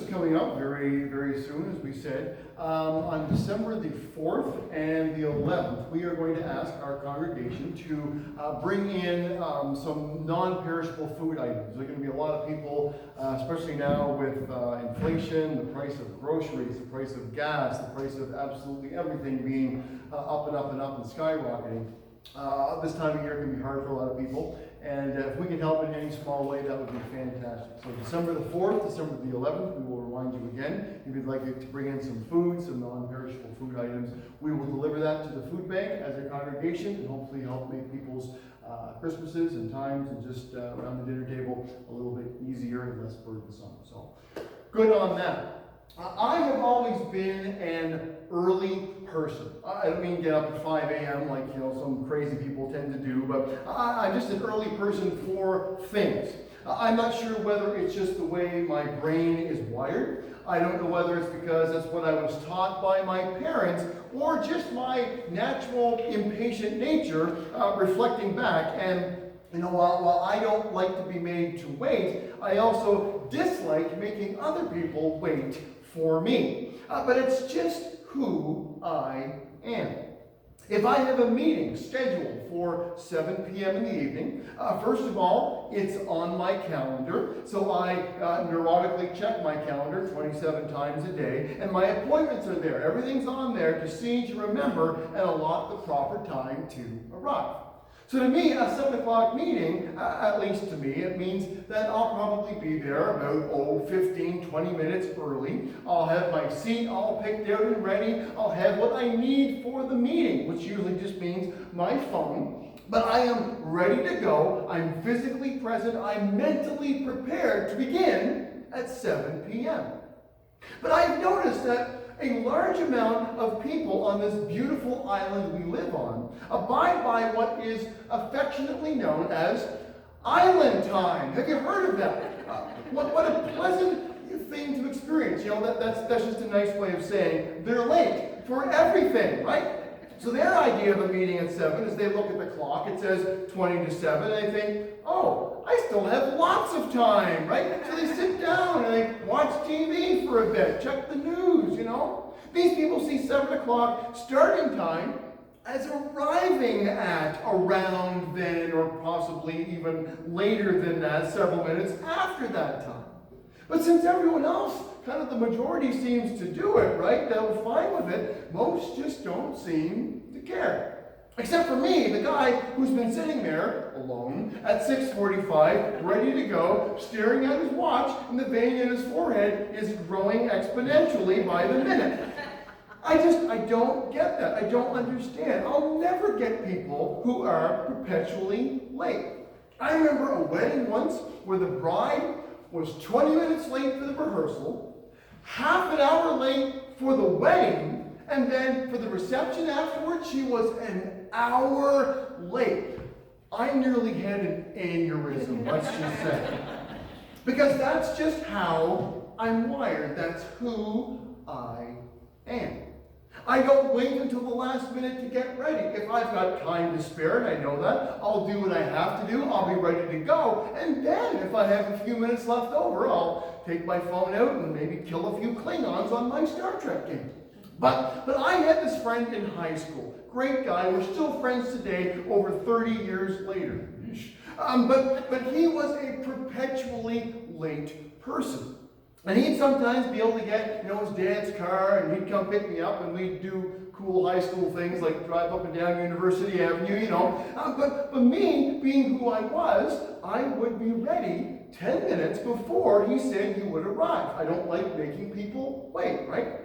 coming up very, very soon, as we said. On December the 4th and the 11th, we are going to ask our congregation to bring in some non-perishable food items. There are going to be a lot of people, especially now with inflation, the price of groceries, the price of gas, the price of absolutely everything being up and up and up and skyrocketing. This time of year can be hard for a lot of people, and if we can help in any small way, that would be fantastic. So December the 4th, December the 11th, we will remind you again. If you'd like to bring in some food, some non-perishable food items, we will deliver that to the food bank as a congregation and hopefully help make people's Christmases and times and just around the dinner table a little bit easier and less burdensome. So good on that. I have always been an early person. I don't mean get up at 5 a.m. like some crazy people tend to do, but I'm just an early person for things. I'm not sure whether it's just the way my brain is wired. I don't know whether it's because that's what I was taught by my parents or just my natural impatient nature reflecting back. And while I don't like to be made to wait, I also dislike making other people wait for me. But it's just who I am. If I have a meeting scheduled for 7 p.m. in the evening, first of all, it's on my calendar. So I neurotically check my calendar 27 times a day, and my appointments are there. Everything's on there to see, to remember, and allot the proper time to arrive. So to me, a 7 o'clock meeting, at least to me, it means that I'll probably be there about 15, 20 minutes early. I'll have my seat all picked out and ready. I'll have what I need for the meeting, which usually just means my phone. But I am ready to go. I'm physically present. I'm mentally prepared to begin at 7 p.m. But I've noticed that a large amount of people on this beautiful island we live on abide by what is affectionately known as island time. Have you heard of that? What a pleasant thing to experience. That's just a nice way of saying they're late for everything, right? So their idea of a meeting at 7 is they look at the clock, it says 20 to 7, and they think, oh, I still have lots of time, right? So they sit down and they watch TV for a bit, check the news, These people see 7 o'clock starting time as arriving at around then, or possibly even later than that, several minutes after that time. But since everyone else, kind of the majority, seems to do it, right? They're fine with it. Most just don't seem to care. Except for me, the guy who's been sitting there alone at 6:45, ready to go, staring at his watch, and the vein in his forehead is growing exponentially by the minute. I don't get that. I don't understand. I'll never get people who are perpetually late. I remember a wedding once where the bride was 20 minutes late for the rehearsal, half an hour late for the wedding, and then for the reception afterwards, she was an hour late. I nearly had an aneurysm, let's just say. Because that's just how I'm wired. That's who I am. I don't wait until the last minute to get ready. If I've got time to spare, and I know that, I'll do what I have to do. I'll be ready to go. And then, if I have a few minutes left over, I'll take my phone out and maybe kill a few Klingons on my Star Trek game. But I had this friend in high school. Great guy. We're still friends today, over 30 years later. But he was a perpetually late person. And he'd sometimes be able to get, his dad's car, and he'd come pick me up, and we'd do cool high school things like drive up and down University Avenue, But me, being who I was, I would be ready 10 minutes before he said he would arrive. I don't like making people wait, right?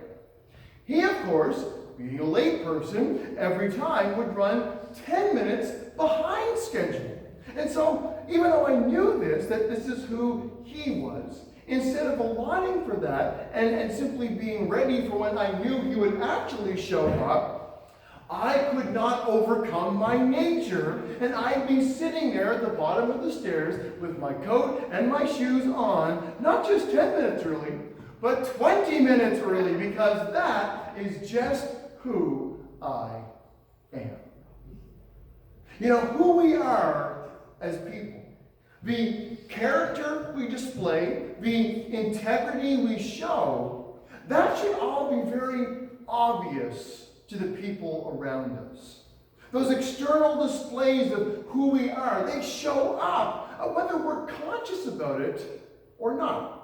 He, of course, being a late person, every time would run 10 minutes behind schedule. And so, even though I knew that this is who he was, instead of allotting for that and simply being ready for when I knew he would actually show up, I could not overcome my nature, and I'd be sitting there at the bottom of the stairs with my coat and my shoes on, not just 10 minutes early, but 20 minutes early, because that is just who I am. Who we are as people the character we display, the integrity we show, that should all be very obvious to the people around us. Those external displays of who we are, they show up, whether we're conscious about it or not.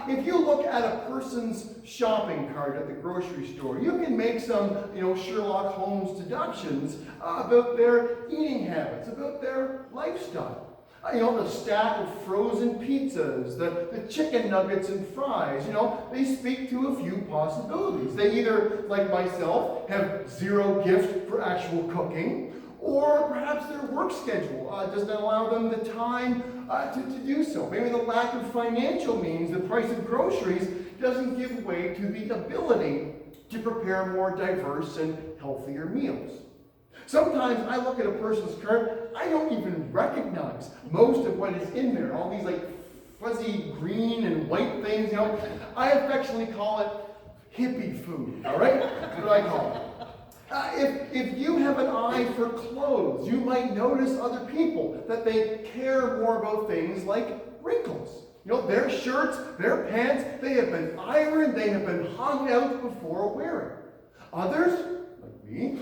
If you look at a person's shopping cart at the grocery store, you can make some, Sherlock Holmes deductions about their eating habits, about their lifestyle. The stack of frozen pizzas, the chicken nuggets and fries, they speak to a few possibilities. They either, like myself, have zero gift for actual cooking, or perhaps their work schedule doesn't allow them the time to do so. Maybe the lack of financial means, the price of groceries, doesn't give way to the ability to prepare more diverse and healthier meals. Sometimes I look at a person's cart, I don't even recognize most of what is in there. All these fuzzy green and white things, I affectionately call it hippie food, all right? That's what I call it. If you have an eye for clothes, you might notice other people that they care more about things like wrinkles. Their shirts, their pants, they have been ironed, they have been hung out before wearing. Others, like me,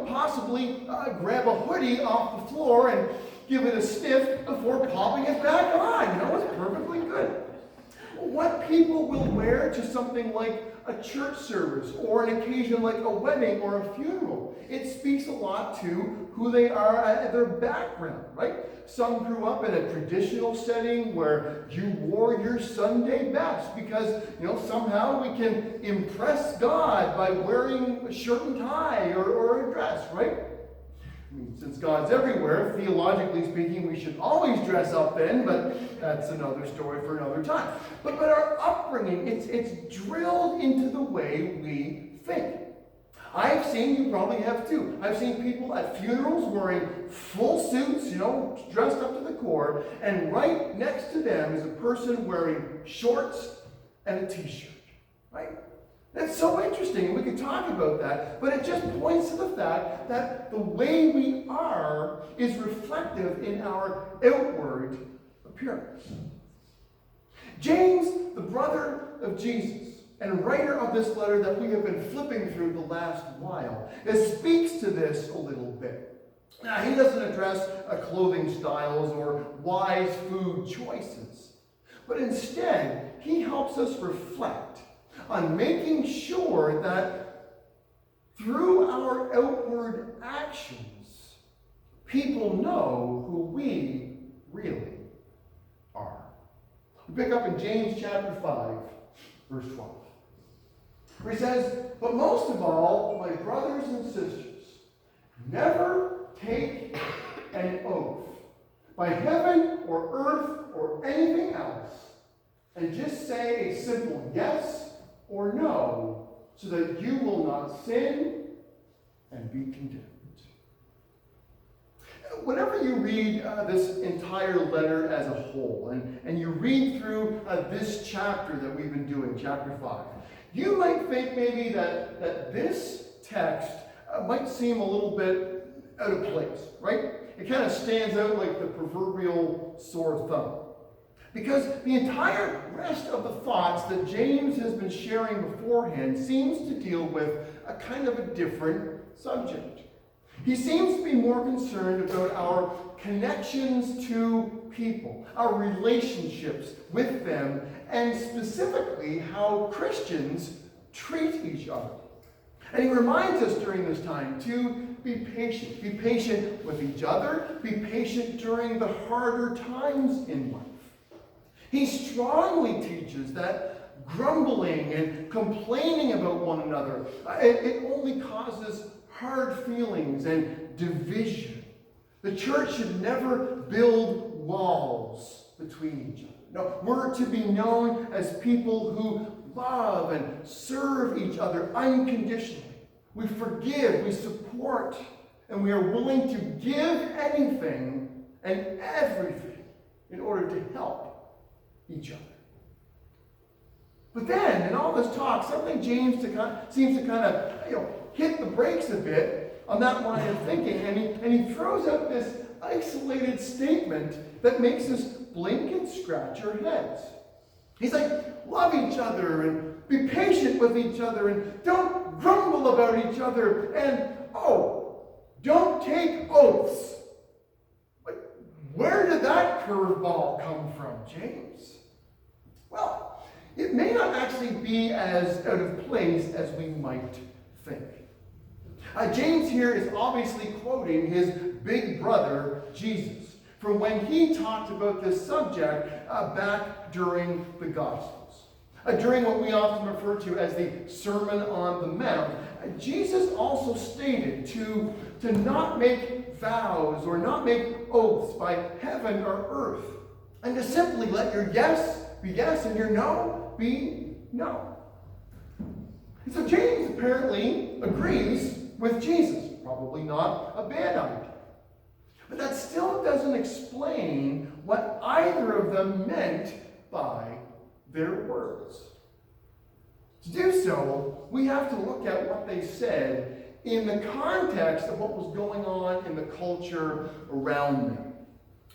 possibly grab a hoodie off the floor and give it a sniff before popping it back on. It's perfectly good. What people will wear to something like a church service or an occasion like a wedding or a funeral, it speaks a lot to who they are and their background, right? Some grew up in a traditional setting where you wore your Sunday best because, somehow we can impress God by wearing a shirt and tie or a dress, right? Since God's everywhere, theologically speaking, we should always dress up then, but that's another story for another time. But our upbringing, it's drilled into the way we think. I've seen, you probably have too, I've seen people at funerals wearing full suits, dressed up to the core, and right next to them is a person wearing shorts and a t-shirt, right? That's so interesting, and we could talk about that, but it just points to the fact that the way we are is reflective in our outward appearance. James, the brother of Jesus, and writer of this letter that we have been flipping through the last while, speaks to this a little bit. Now, he doesn't address clothing styles or wise food choices, but instead, he helps us reflect on making sure that through our outward actions, people know who we really are. We pick up in James chapter 5, verse 12, where he says, "But most of all, my brothers and sisters, never take an oath by heaven or earth or anything else, and just say a simple yes or no, so that you will not sin and be condemned." Whenever you read this entire letter as a whole, and you read through this chapter that we've been doing, chapter 5, you might think maybe that this text might seem a little bit out of place, right? It kind of stands out like the proverbial sore thumb. Because the entire rest of the thoughts that James has been sharing beforehand seems to deal with a kind of a different subject. He seems to be more concerned about our connections to people, our relationships with them, and specifically how Christians treat each other. And he reminds us during this time to be patient. Be patient with each other. Be patient during the harder times in life. He strongly teaches that grumbling and complaining about one another, it only causes hard feelings and division. The church should never build walls between each other. No, we're to be known as people who love and serve each other unconditionally. We forgive, we support, and we are willing to give anything and everything in order to help each other. But then, in all this talk, something James seems to kind of hit the brakes a bit on that line of thinking, and he throws out this isolated statement that makes us blink and scratch our heads. He's like, love each other and be patient with each other and don't grumble about each other and, oh, don't take oaths. But where did that curveball come from, James? Well, it may not actually be as out of place as we might think. James here is obviously quoting his big brother, Jesus, from when he talked about this subject back during the Gospels. During what we often refer to as the Sermon on the Mount, Jesus also stated to not make vows or not make oaths by heaven or earth, and to simply let your yes be yes and your no be no. And so James apparently agrees with Jesus. Probably not a bad idea. But that still doesn't explain what either of them meant by their words. To do so, we have to look at what they said in the context of what was going on in the culture around them.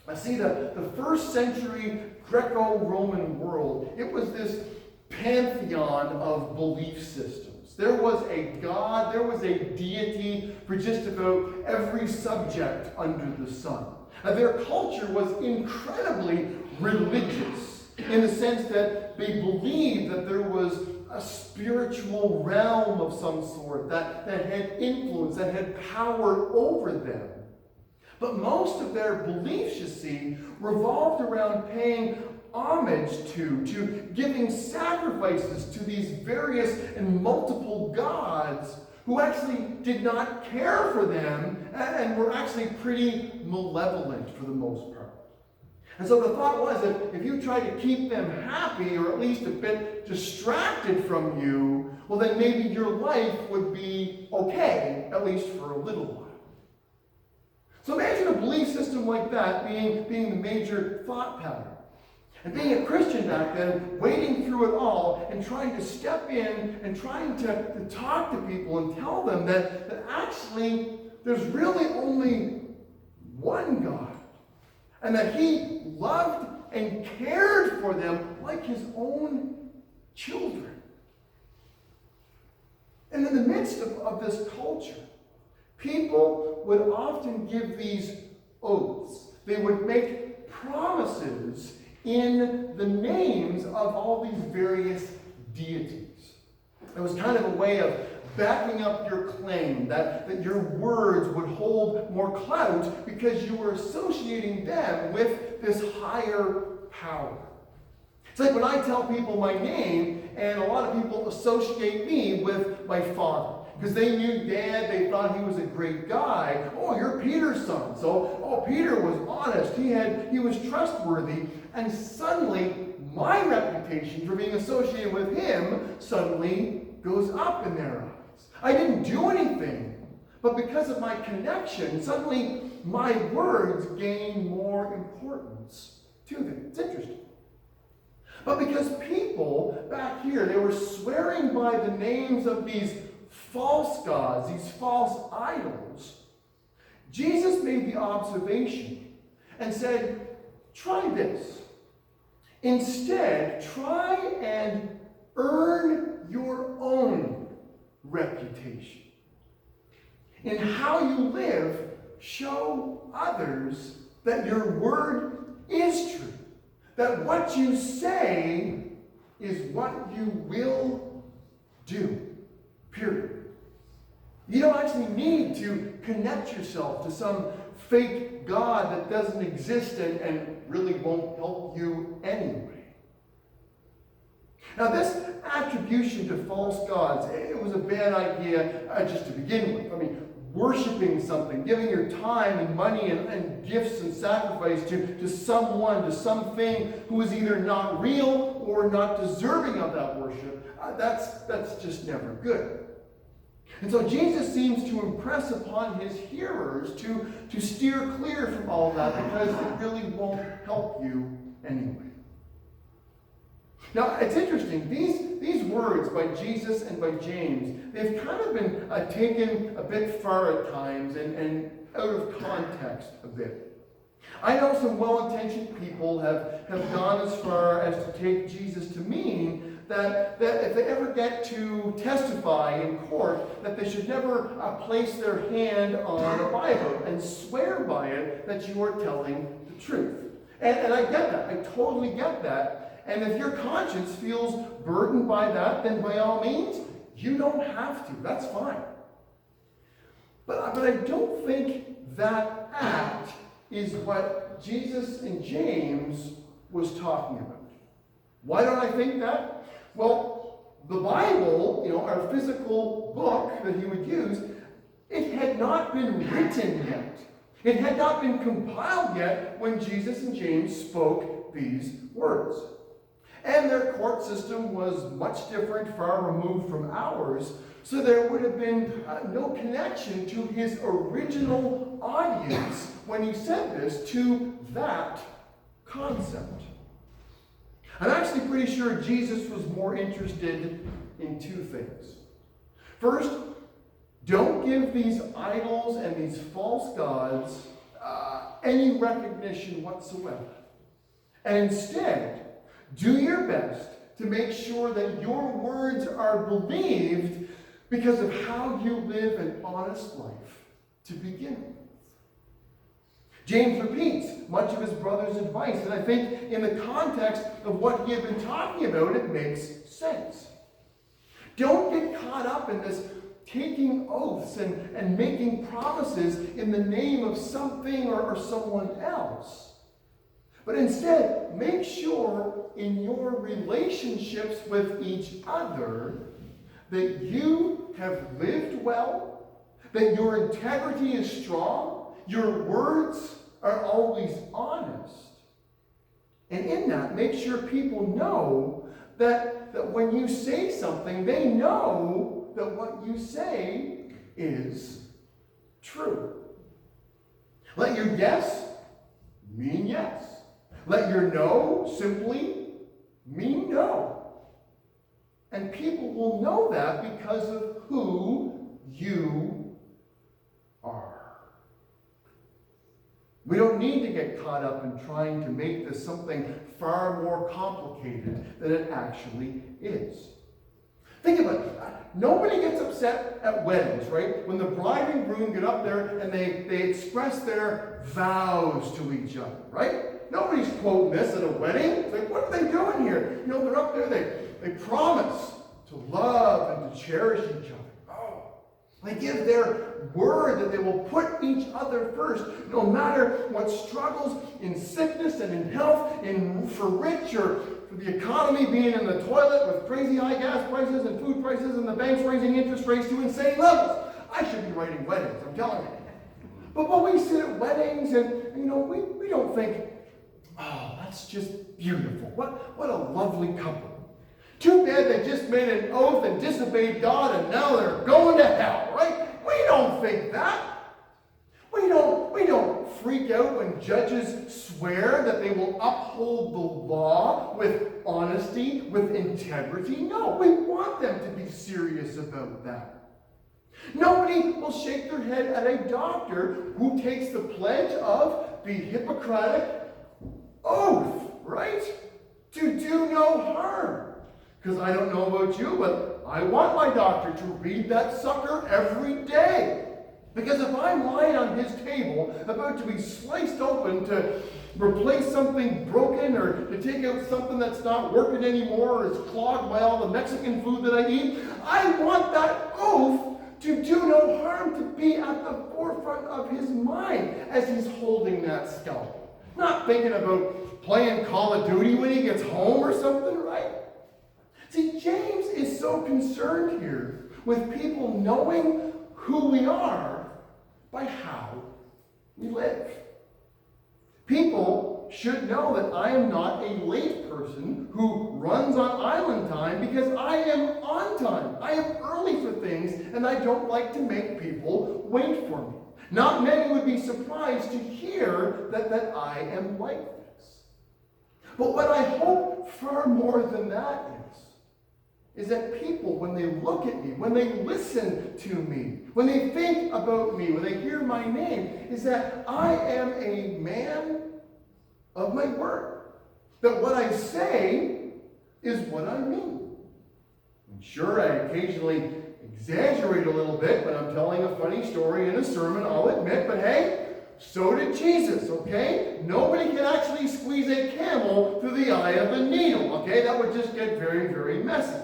I see the first century Greco-Roman world, it was this pantheon of belief systems. There was a god, there was a deity for just about every subject under the sun. Their culture was incredibly religious in the sense that they believed that there was a spiritual realm of some sort that had influence, that had power over them. But most of their beliefs, you see, revolved around paying homage to giving sacrifices to these various and multiple gods who actually did not care for them and were actually pretty malevolent for the most part. And so the thought was that if you try to keep them happy or at least a bit distracted from you, well then maybe your life would be okay, at least for a little while. So imagine a belief system like that being the major thought pattern. And being a Christian back then, wading through it all and trying to step in and trying to talk to people and tell them that actually there's really only one God. And that he loved and cared for them like his own children. And in the midst of this culture, people would often give these oaths. They would make promises in the names of all these various deities. It was kind of a way of backing up your claim that your words would hold more clout because you were associating them with this higher power. It's like when I tell people my name, and a lot of people associate me with my father. Because they knew Dad, they thought he was a great guy. Oh, you're Peter's son. So, oh, Peter was honest. He was trustworthy. And suddenly, my reputation for being associated with him suddenly goes up in their eyes. I didn't do anything. But because of my connection, suddenly my words gain more importance to them. It's interesting. But because people back here, they were swearing by the names of these false gods, these false idols, Jesus made the observation and said, try this. Instead, try and earn your own reputation. In how you live, show others that your word is true. That what you say is what you will do. Period. You don't actually need to connect yourself to some fake God that doesn't exist and really won't help you anyway. Now, this attribution to false gods, it was a bad idea just to begin with. I mean, worshiping something, giving your time and money and gifts and sacrifice to someone, to something who is either not real or not deserving of that worship, that's just never good. And so Jesus seems to impress upon his hearers to steer clear from all that because it really won't help you anyway. Now, it's interesting. These words by Jesus and by James, they've kind of been taken a bit far at times and out of context a bit. I know some well-intentioned people have gone as far as to take Jesus to mean that if they ever get to testify in court, that they should never place their hand on a Bible and swear by it that you are telling the truth. And I get that. I totally get that. And if your conscience feels burdened by that, then by all means, you don't have to. That's fine. But I don't think that act is what Jesus and James was talking about. Why don't I think that? Well, the Bible, our physical book that he would use, it had not been written yet. It had not been compiled yet when Jesus and James spoke these words. And their court system was much different, far removed from ours, so there would have been no connection to his original audience when he said this to that concept. I'm actually pretty sure Jesus was more interested in two things. First, don't give these idols and these false gods any recognition whatsoever. And instead, do your best to make sure that your words are believed because of how you live an honest life to begin with. James repeats much of his brother's advice, and I think in the context of what he had been talking about, it makes sense. Don't get caught up in this taking oaths and making promises in the name of something or someone else. But instead, make sure in your relationships with each other that you have lived well, that your integrity is strong, your words are always honest. And in that, make sure people know that when you say something, they know that what you say is true. Let your yes mean yes. Let your no simply mean no. And people will know that because of who you are. We don't need to get caught up in trying to make this something far more complicated than it actually is. Think about it. Nobody gets upset at weddings, right? When the bride and groom get up there and they express their vows to each other, right? Nobody's quoting this at a wedding. It's like, what are they doing here? They're up there, they promise to love and to cherish each other. Oh, they give their word that they will put each other first, no matter what struggles in sickness and in health, for rich or for the economy being in the toilet with crazy high gas prices and food prices and the banks raising interest rates to insane levels. I should be writing weddings, I'm telling you. But when we sit at weddings and, we don't think, oh, that's just beautiful. What a lovely couple. Too bad they just made an oath and disobeyed God and now they're going to hell, right? We don't think that. We don't freak out when judges swear that they will uphold the law with honesty, with integrity. No, we want them to be serious about that. Nobody will shake their head at a doctor who takes the pledge of the Hippocratic oath, right? To do no harm. Because I don't know about you, but I want my doctor to read that sucker every day. Because if I'm lying on his table about to be sliced open to replace something broken or to take out something that's not working anymore or is clogged by all the Mexican food that I eat, I want that oath to do no harm to be at the forefront of his mind as he's holding that scalpel. Not thinking about playing Call of Duty when he gets home or something, right? See, James is so concerned here with people knowing who we are by how we live. People should know that I am not a late person who runs on island time because I am on time. I am early for things and I don't like to make people wait for me. Not many would be surprised to hear that I am like this. But what I hope far more than that is that people, when they look at me, when they listen to me, when they think about me, when they hear my name, is that I am a man of my word. That what I say is what I mean. And sure, I occasionally exaggerate a little bit when I'm telling a funny story in a sermon, I'll admit, but hey, so did Jesus, okay? Nobody can actually squeeze a camel through the eye of a needle, okay? That would just get very, very messy.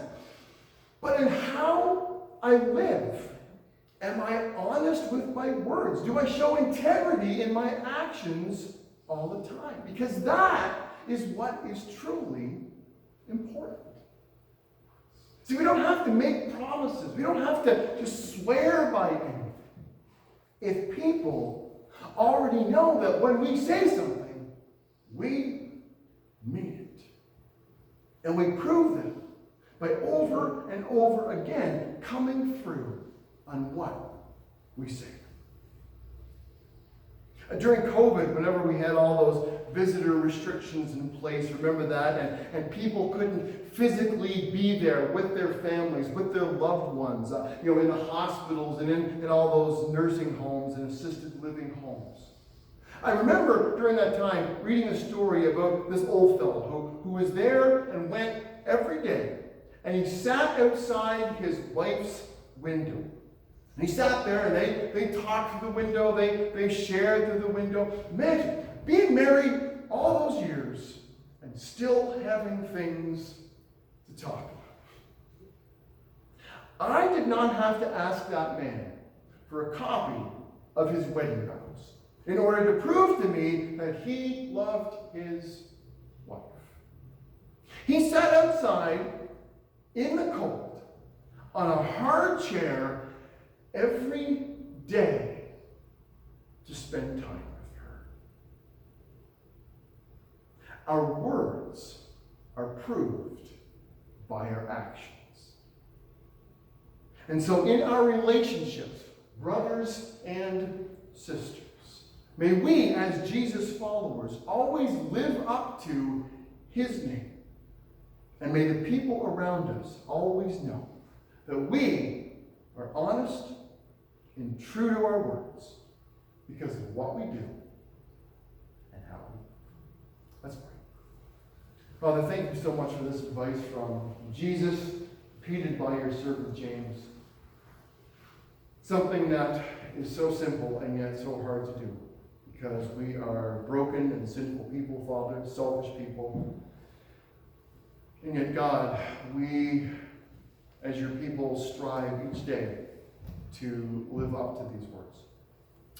But in how I live, am I honest with my words? Do I show integrity in my actions all the time? Because that is what is truly important. See, we don't have to make promises. We don't have to just swear by anything. If people already know that when we say something, we mean it. And we prove that by over and over again coming through on what we say. During COVID, whenever we had all those visitor restrictions in place, remember that? And people couldn't physically be there with their families, with their loved ones, in the hospitals and in all those nursing homes and assisted living homes. I remember during that time reading a story about this old fellow who was there and went every day, and he sat outside his wife's window. And he sat there and they talked through the window, they shared through the window. Imagine being married all those years and still having things to talk about. I did not have to ask that man for a copy of his wedding vows in order to prove to me that he loved his wife. He sat outside in the cold on a hard chair every day to spend time with her. Our words are proved by our actions. And so in our relationships, brothers and sisters, may we as Jesus followers always live up to his name. And may the people around us always know that we are honest and true to our words because of what we do and how we live. Let's pray. Father, thank you so much for this advice from Jesus, repeated by your servant James. Something that is so simple and yet so hard to do because we are broken and sinful people, Father, selfish people. And yet, God, we, as your people, strive each day to live up to these words.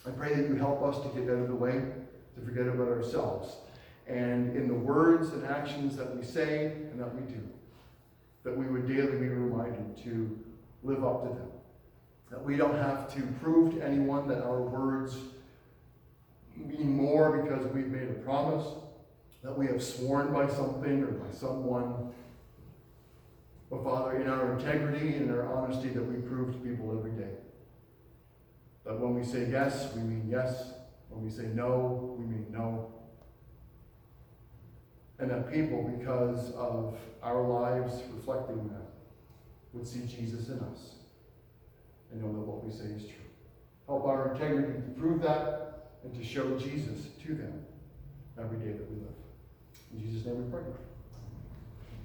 I pray that you help us to get out of the way, to forget about ourselves, and in the words and actions that we say and that we do, that we would daily be reminded to live up to them. That we don't have to prove to anyone that our words mean more because we've made a promise, that we have sworn by something or by someone. But Father, in our integrity and our honesty, that we prove to people every day. That when we say yes, we mean yes. When we say no, we mean no. And that people, because of our lives reflecting that, would see Jesus in us and know that what we say is true. Help our integrity to prove that and to show Jesus to them every day that we live. In Jesus' name we pray.